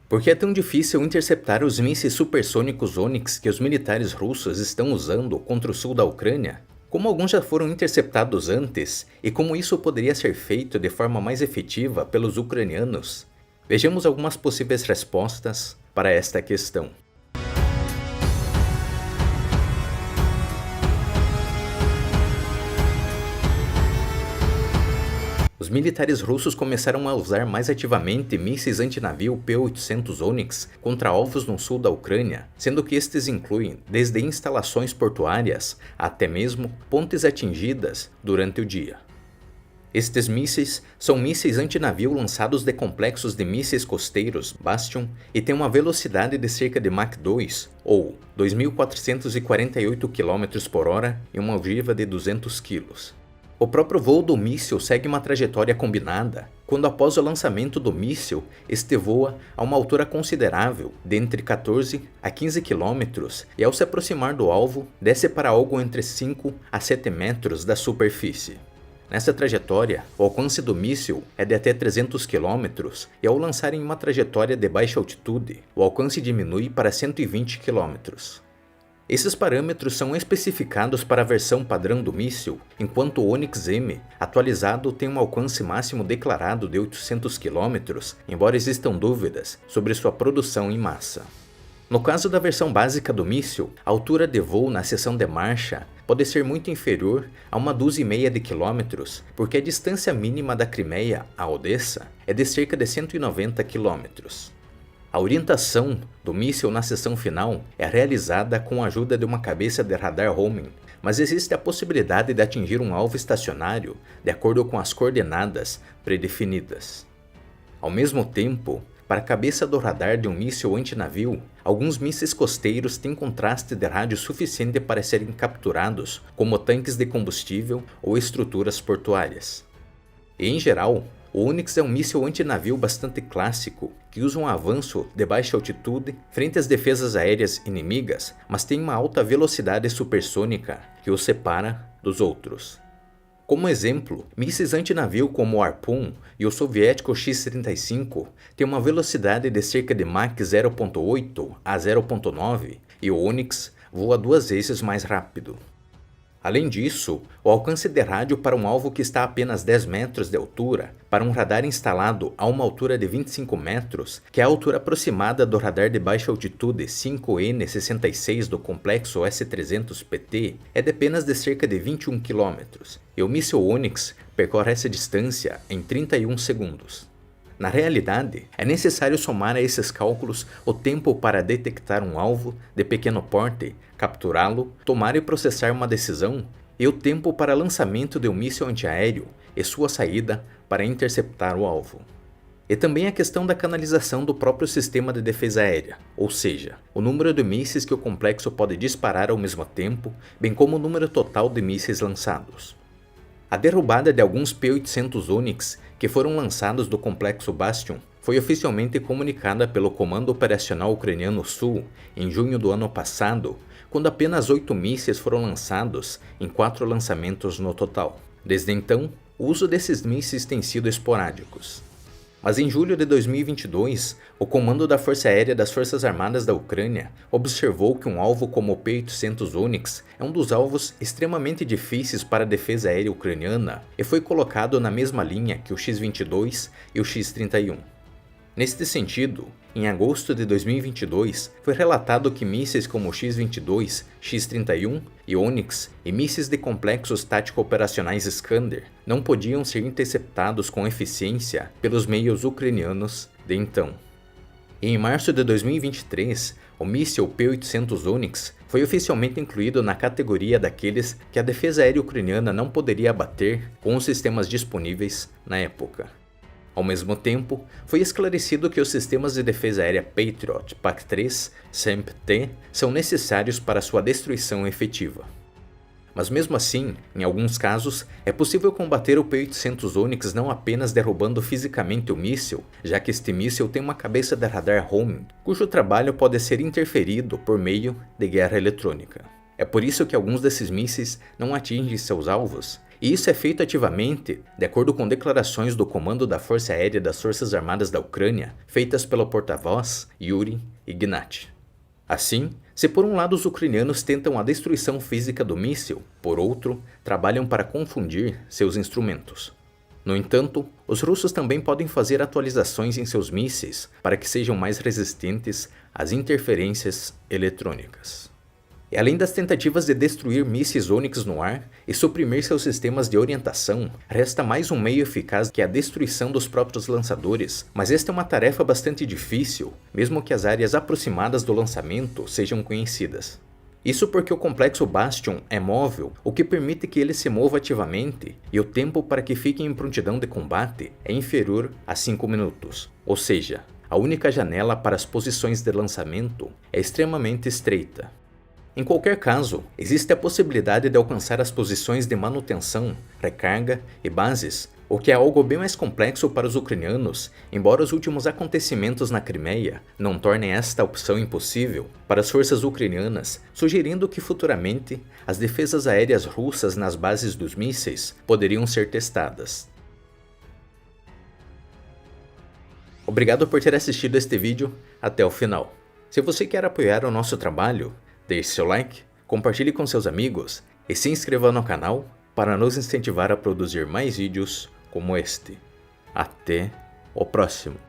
Por que é tão difícil interceptar os mísseis supersônicos Onyx que os militares russos estão usando contra o sul da Ucrânia? Como alguns já foram interceptados antes e como isso poderia ser feito de forma mais efetiva pelos ucranianos? Vejamos algumas possíveis respostas para esta questão. Os militares russos começaram a usar mais ativamente mísseis antinavio P-800 Onyx contra alvos no sul da Ucrânia, sendo que estes incluem desde instalações portuárias até mesmo pontes atingidas durante o dia. Estes mísseis são mísseis antinavio lançados de complexos de mísseis costeiros Bastion e têm uma velocidade de cerca de Mach 2, ou 2.448 km/h e uma ogiva de 200 kg. O próprio voo do míssil segue uma trajetória combinada, quando após o lançamento do míssil, este voa a uma altura considerável, de entre 14 a 15 km, e ao se aproximar do alvo, desce para algo entre 5 a 7 metros da superfície. Nessa trajetória, o alcance do míssil é de até 300 km, e ao lançar em uma trajetória de baixa altitude, o alcance diminui para 120 km. Esses parâmetros são especificados para a versão padrão do míssil, enquanto o Onyx-M, atualizado, tem um alcance máximo declarado de 800 km, embora existam dúvidas sobre sua produção em massa. No caso da versão básica do míssil, a altura de voo na seção de marcha pode ser muito inferior a 1,5 km, porque a distância mínima da Crimeia a Odessa é de cerca de 190 km. A orientação do míssil na seção final é realizada com a ajuda de uma cabeça de radar homing, mas existe a possibilidade de atingir um alvo estacionário de acordo com as coordenadas predefinidas. Ao mesmo tempo, para a cabeça do radar de um míssil antinavio, alguns mísseis costeiros têm contraste de rádio suficiente para serem capturados como tanques de combustível ou estruturas portuárias. E, em geral, o Onyx é um míssil antinavio bastante clássico, que usa um avanço de baixa altitude frente às defesas aéreas inimigas, mas tem uma alta velocidade supersônica que o separa dos outros. Como exemplo, mísseis antinavio como o Harpoon e o soviético X-35 têm uma velocidade de cerca de Mach 0.8 a 0.9 e o Onyx voa 2 vezes mais rápido. Além disso, o alcance de rádio para um alvo que está a apenas 10 metros de altura, para um radar instalado a uma altura de 25 metros, que é a altura aproximada do radar de baixa altitude 5N66 do complexo S-300PT, é de apenas de cerca de 21 km, e o míssil Onyx percorre essa distância em 31 segundos. Na realidade, é necessário somar a esses cálculos o tempo para detectar um alvo de pequeno porte, capturá-lo, tomar e processar uma decisão, e o tempo para lançamento de um míssil antiaéreo e sua saída para interceptar o alvo. E também a questão da canalização do próprio sistema de defesa aérea, ou seja, o número de mísseis que o complexo pode disparar ao mesmo tempo, bem como o número total de mísseis lançados. A derrubada de alguns P-800 Onyx que foram lançados do complexo Bastion foi oficialmente comunicada pelo Comando Operacional Ucraniano Sul em junho do ano passado, quando apenas 8 mísseis foram lançados em 4 lançamentos no total. Desde então, o uso desses mísseis tem sido esporádicos. Mas em julho de 2022, o comando da Força Aérea das Forças Armadas da Ucrânia observou que um alvo como o P-800 Onyx é um dos alvos extremamente difíceis para a defesa aérea ucraniana e foi colocado na mesma linha que o X-22 e o X-31. Neste sentido, em agosto de 2022, foi relatado que mísseis como o X-22, X-31 e Onyx e mísseis de complexos tático-operacionais Iskander não podiam ser interceptados com eficiência pelos meios ucranianos de então. E em março de 2023, o míssil P-800 Onyx foi oficialmente incluído na categoria daqueles que a defesa aérea ucraniana não poderia abater com os sistemas disponíveis na época. Ao mesmo tempo, foi esclarecido que os sistemas de defesa aérea Patriot PAC-3 SAMP-T são necessários para sua destruição efetiva. Mas mesmo assim, em alguns casos, é possível combater o P-800 Onyx não apenas derrubando fisicamente o míssil, já que este míssil tem uma cabeça de radar homing, cujo trabalho pode ser interferido por meio de guerra eletrônica. É por isso que alguns desses mísseis não atingem seus alvos, E isso é feito ativamente, de acordo com declarações do Comando da Força Aérea das Forças Armadas da Ucrânia, feitas pelo porta-voz Yuri Ignat. Assim, se por um lado os ucranianos tentam a destruição física do míssil, por outro, trabalham para confundir seus instrumentos. No entanto, os russos também podem fazer atualizações em seus mísseis para que sejam mais resistentes às interferências eletrônicas. E além das tentativas de destruir mísseis Onyx no ar e suprimir seus sistemas de orientação, resta mais um meio eficaz que é a destruição dos próprios lançadores, mas esta é uma tarefa bastante difícil, mesmo que as áreas aproximadas do lançamento sejam conhecidas. Isso porque o complexo Bastion é móvel, o que permite que ele se mova ativamente, e o tempo para que fique em prontidão de combate é inferior a 5 minutos, ou seja, a única janela para as posições de lançamento é extremamente estreita. Em qualquer caso, existe a possibilidade de alcançar as posições de manutenção, recarga e bases, o que é algo bem mais complexo para os ucranianos, embora os últimos acontecimentos na Crimeia não tornem esta opção impossível para as forças ucranianas, sugerindo que futuramente as defesas aéreas russas nas bases dos mísseis poderiam ser testadas. Obrigado por ter assistido este vídeo até o final. Se você quer apoiar o nosso trabalho, deixe seu like, compartilhe com seus amigos e se inscreva no canal para nos incentivar a produzir mais vídeos como este. Até o próximo!